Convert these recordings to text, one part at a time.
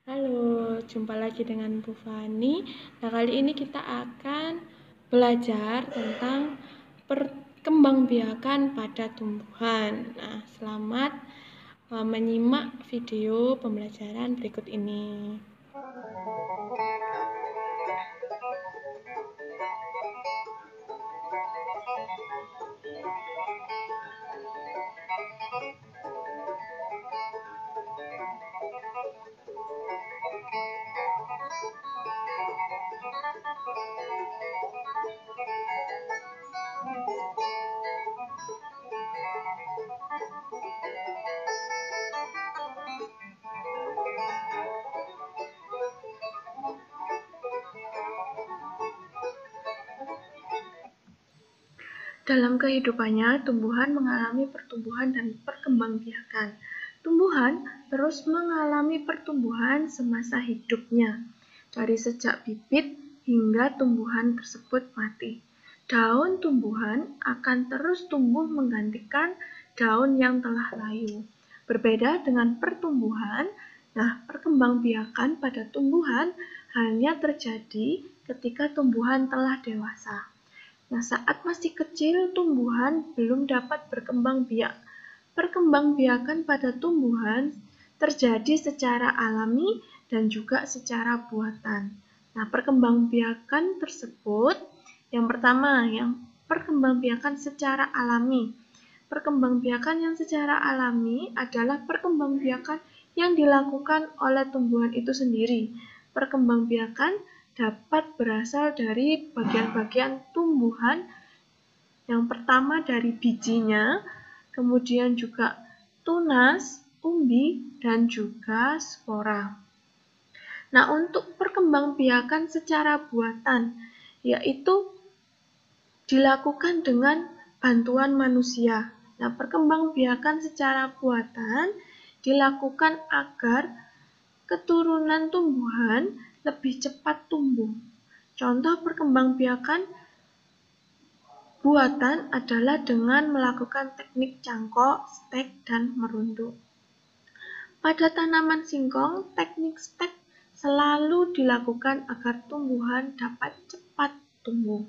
Halo, jumpa lagi dengan Bu Fani. Nah, kali ini kita akan belajar tentang perkembangbiakan pada tumbuhan. Nah, selamat menyimak video pembelajaran berikut ini. Dalam kehidupannya, tumbuhan mengalami pertumbuhan dan perkembangbiakan. Tumbuhan terus mengalami pertumbuhan semasa hidupnya, dari sejak bibit hingga tumbuhan tersebut mati. Daun tumbuhan akan terus tumbuh menggantikan daun yang telah layu. Berbeda dengan pertumbuhan, perkembangbiakan pada tumbuhan hanya terjadi ketika tumbuhan telah dewasa. Saat masih kecil, tumbuhan belum dapat berkembang biak. Perkembangbiakan pada tumbuhan terjadi secara alami dan juga secara buatan. Perkembangbiakan tersebut, yang pertama, perkembangbiakan secara alami. Perkembangbiakan yang secara alami adalah perkembangbiakan yang dilakukan oleh tumbuhan itu sendiri. Perkembangbiakan dapat berasal dari bagian-bagian tumbuhan. Yang pertama dari bijinya, kemudian juga tunas, umbi, dan juga spora. Untuk perkembangbiakan secara buatan, yaitu dilakukan dengan bantuan manusia. Perkembangbiakan secara buatan dilakukan agar keturunan tumbuhan lebih cepat tumbuh. Contoh perkembangbiakan buatan adalah dengan melakukan teknik cangkok, stek, dan merunduk. Pada tanaman singkong, teknik stek selalu dilakukan agar tumbuhan dapat cepat tumbuh.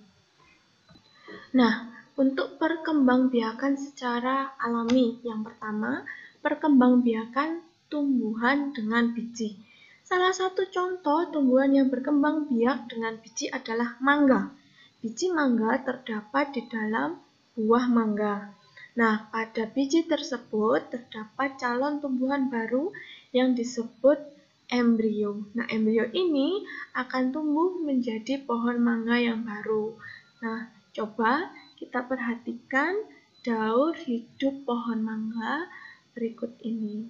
Untuk perkembangbiakan secara alami, yang pertama, perkembangbiakan tumbuhan dengan biji. Salah satu contoh tumbuhan yang berkembang biak dengan biji adalah mangga. Biji mangga terdapat di dalam buah mangga. Pada biji tersebut terdapat calon tumbuhan baru yang disebut embrio. Embrio ini akan tumbuh menjadi pohon mangga yang baru. Coba kita perhatikan daur hidup pohon mangga berikut ini.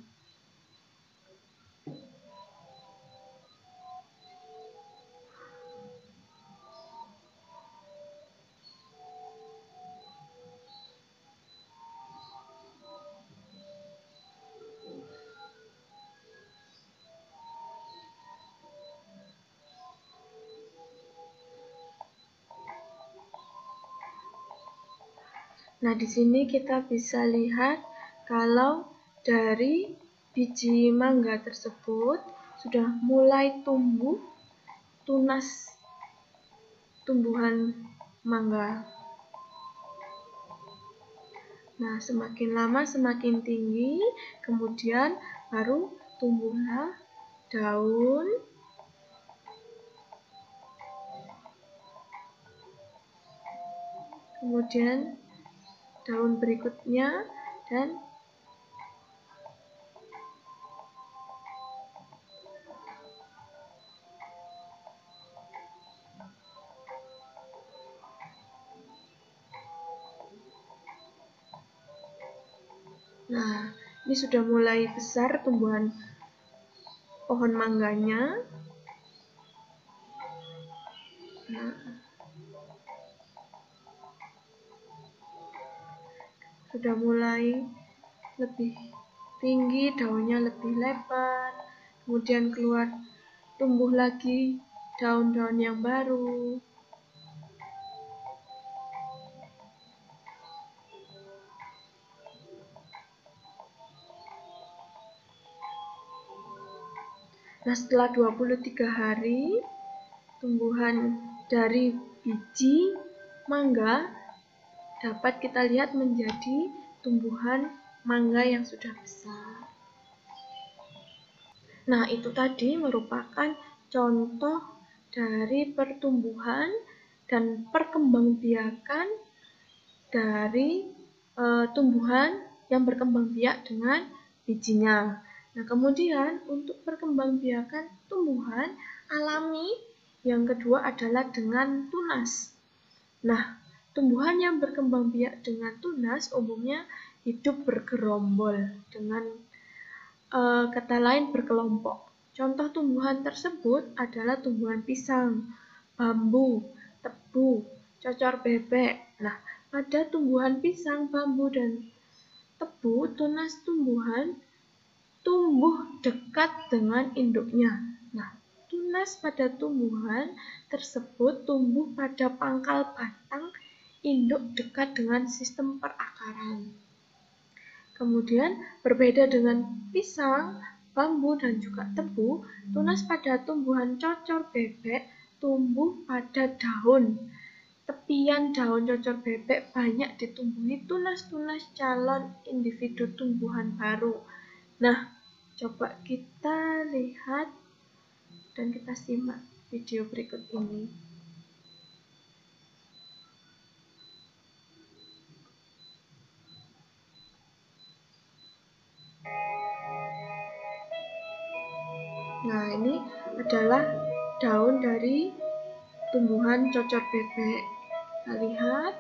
Di sini kita bisa lihat kalau dari biji mangga tersebut sudah mulai tumbuh tunas tumbuhan mangga. Semakin lama semakin tinggi, kemudian baru tumbuhlah daun, kemudian daun berikutnya, dan ini sudah mulai besar tumbuhan pohon mangganya. Sudah mulai lebih tinggi, daunnya lebih lebar, kemudian tumbuh lagi daun-daun yang baru. Nah, setelah 23 hari, tumbuhan dari biji mangga dapat kita lihat menjadi tumbuhan mangga yang sudah besar. Nah, itu tadi merupakan contoh dari pertumbuhan dan perkembangbiakan dari tumbuhan yang berkembang biak dengan bijinya. Nah, kemudian untuk perkembangbiakan tumbuhan alami yang kedua adalah dengan tunas. Nah, tumbuhan yang berkembang biak dengan tunas umumnya hidup bergerombol, dengan kata lain berkelompok. Contoh tumbuhan tersebut adalah tumbuhan pisang, bambu, tebu, cocor bebek. Nah, pada tumbuhan pisang, bambu, dan tebu, tunas tumbuhan tumbuh dekat dengan induknya. Nah, tunas pada tumbuhan tersebut tumbuh pada pangkal batang induk dekat dengan sistem perakaran. Kemudian, berbeda dengan pisang, bambu, dan juga tebu, tunas pada tumbuhan cocor bebek tumbuh pada daun. Tepian daun cocor bebek banyak ditumbuhi tunas-tunas calon individu tumbuhan baru. Nah, coba kita lihat dan kita simak video berikut ini. Nah, ini adalah daun dari tumbuhan cocor bebek. Kita lihat.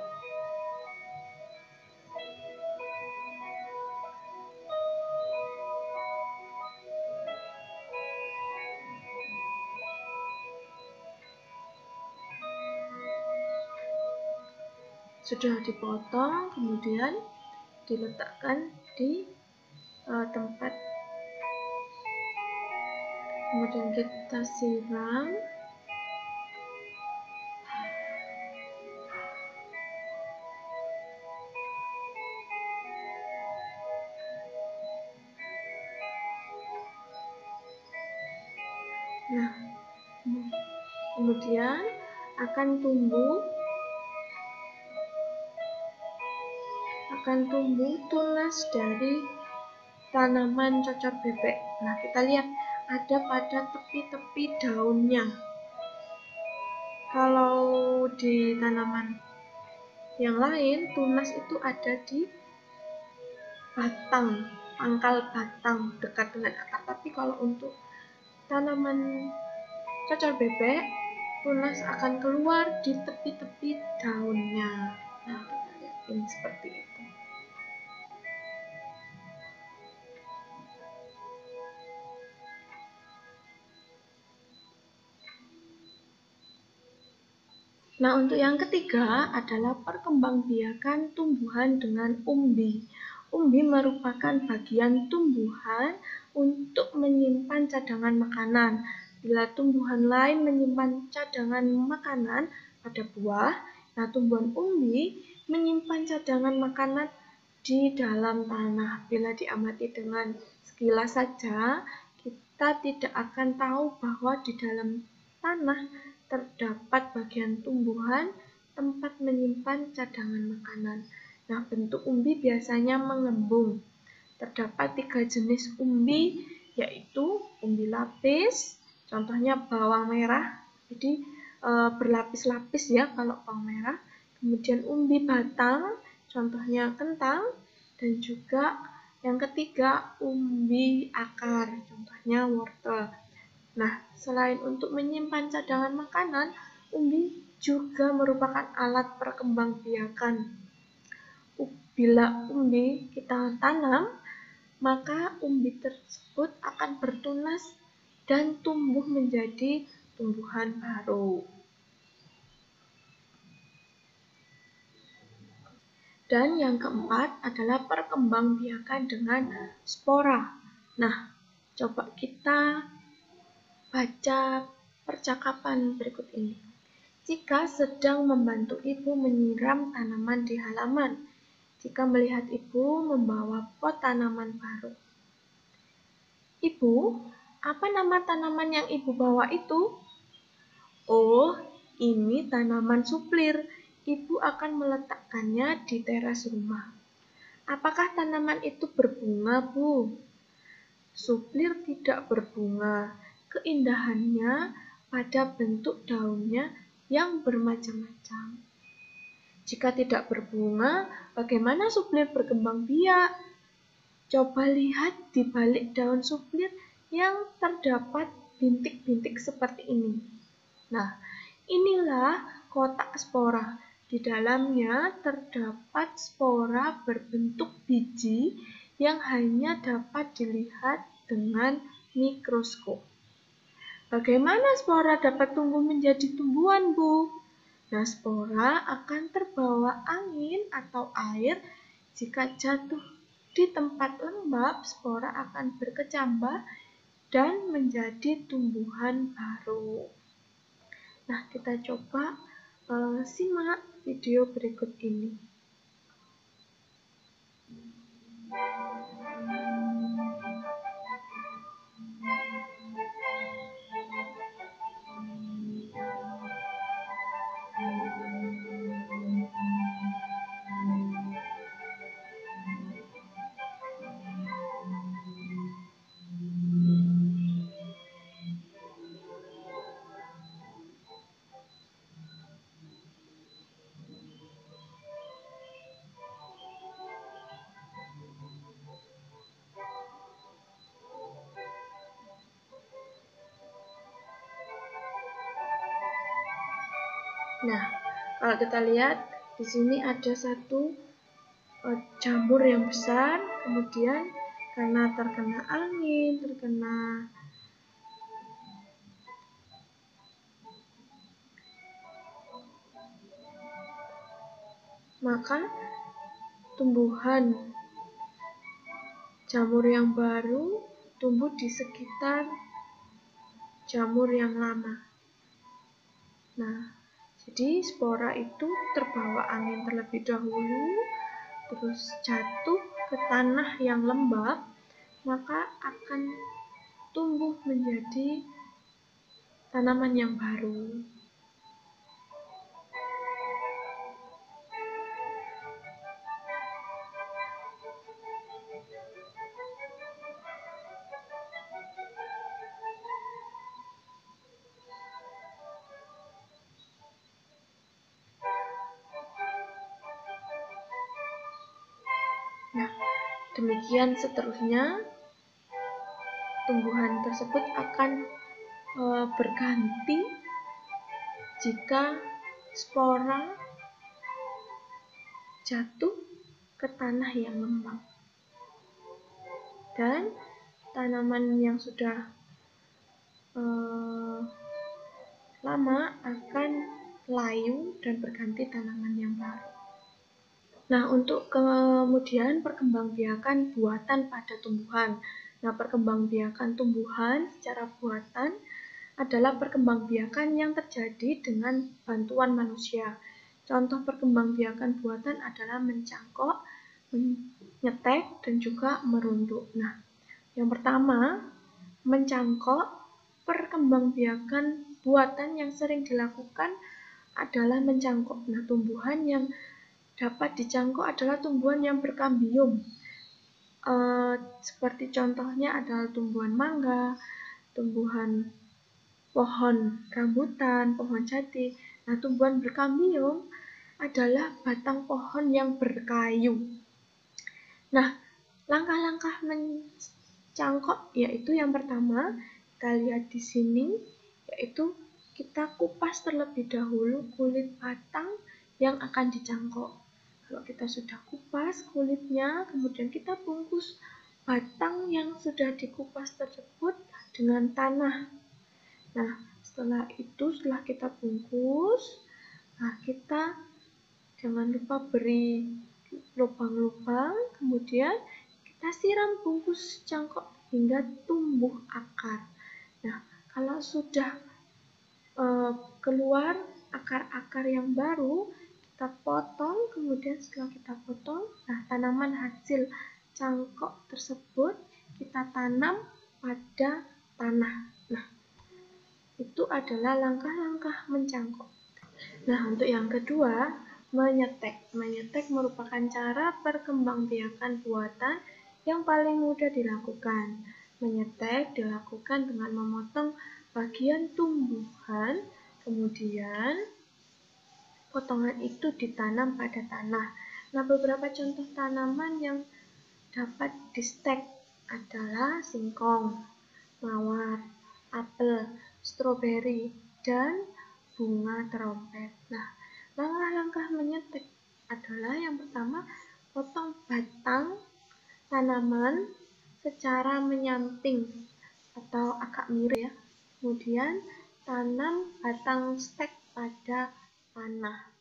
Sudah dipotong, kemudian diletakkan di tempat, kemudian kita siram. Nah, kemudian akan tumbuh tunas dari tanaman cocor bebek. Nah, kita lihat ada pada tepi-tepi daunnya. Kalau di tanaman yang lain, tunas itu ada di batang, pangkal batang dekat dengan akar. Tapi kalau untuk tanaman cocor bebek, tunas akan keluar di tepi-tepi daunnya. Nah, kita lihat ini seperti itu. Nah, untuk yang ketiga adalah perkembangbiakan tumbuhan dengan umbi. Umbi merupakan bagian tumbuhan untuk menyimpan cadangan makanan. Bila tumbuhan lain menyimpan cadangan makanan pada buah, nah tumbuhan umbi menyimpan cadangan makanan di dalam tanah. Bila diamati dengan sekilas saja, kita tidak akan tahu bahwa di dalam tanah terdapat bagian tumbuhan tempat menyimpan cadangan makanan. Nah, bentuk umbi biasanya mengembung. Terdapat 3 jenis umbi, yaitu umbi lapis, contohnya bawang merah, jadi berlapis-lapis ya kalau bawang merah. Kemudian umbi batang, contohnya kentang, dan juga yang ketiga umbi akar, contohnya wortel. Nah, selain untuk menyimpan cadangan makanan, umbi juga merupakan alat perkembangbiakan. Bila umbi kita tanam, maka umbi tersebut akan bertunas dan tumbuh menjadi tumbuhan baru. Dan yang keempat adalah perkembangbiakan dengan spora. Nah, coba kita baca percakapan berikut ini. Jika sedang membantu ibu menyiram tanaman di halaman, jika melihat ibu membawa pot tanaman baru. Ibu, Apa nama tanaman yang Ibu bawa itu? Oh, ini tanaman suplir. Ibu akan meletakkannya di teras rumah. Apakah tanaman itu berbunga, Bu? Suplir tidak berbunga. Keindahannya pada bentuk daunnya yang bermacam-macam. Jika tidak berbunga, bagaimana suplir berkembang biak? Coba lihat di balik daun suplir yang terdapat bintik-bintik seperti ini. Nah, inilah kotak spora. Di dalamnya terdapat spora berbentuk biji yang hanya dapat dilihat dengan mikroskop. Bagaimana spora dapat tumbuh menjadi tumbuhan, Bu? Nah, spora akan terbawa angin atau air. Jika jatuh di tempat lembab, spora akan berkecambah dan menjadi tumbuhan baru. Nah, kita coba simak video berikut ini. Nah, kalau kita lihat di sini ada satu jamur yang besar, kemudian karena terkena angin, maka tumbuhan jamur yang baru tumbuh di sekitar jamur yang lama. Nah, jadi spora itu terbawa angin terlebih dahulu, terus jatuh ke tanah yang lembab, maka akan tumbuh menjadi tanaman yang baru. Nah, demikian seterusnya, tumbuhan tersebut akan berganti jika spora jatuh ke tanah yang lembab. Dan tanaman yang sudah lama akan layu dan berganti tanaman yang baru. Nah, untuk kemudian perkembangbiakan buatan pada tumbuhan. Nah, perkembangbiakan tumbuhan secara buatan adalah perkembangbiakan yang terjadi dengan bantuan manusia. Contoh perkembangbiakan buatan adalah mencangkok, menyetek, dan juga merunduk. Nah, yang pertama, mencangkok. Perkembangbiakan buatan yang sering dilakukan adalah mencangkok. Nah, tumbuhan yang dapat dicangkok adalah tumbuhan yang berkambium. Seperti contohnya adalah tumbuhan mangga, tumbuhan pohon rambutan, pohon jati. Nah, tumbuhan berkambium adalah batang pohon yang berkayu. Nah, langkah-langkah mencangkok yaitu yang pertama, kita lihat di sini, yaitu kita kupas terlebih dahulu kulit batang yang akan dicangkok. Kalau kita sudah kupas kulitnya, kemudian kita bungkus batang yang sudah dikupas tersebut dengan tanah. Nah, setelah kita bungkus, nah kita jangan lupa beri lubang-lubang, kemudian kita siram bungkus cangkok hingga tumbuh akar. Nah, kalau sudah keluar akar-akar yang baru, kita potong, kemudian setelah kita potong, nah tanaman hasil cangkok tersebut kita tanam pada tanah. Nah, itu adalah langkah-langkah mencangkok. Nah, untuk yang kedua, menyetek. Menyetek merupakan cara perkembangbiakan buatan yang paling mudah dilakukan. Menyetek dilakukan dengan memotong bagian tumbuhan, kemudian potongan itu ditanam pada tanah. Nah, beberapa contoh tanaman yang dapat distek adalah singkong, mawar, apel, stroberi, dan bunga trompet. Nah, langkah-langkah menyetek adalah yang pertama, potong batang tanaman secara menyamping atau agak miring ya. Kemudian tanam batang stek pada tanah.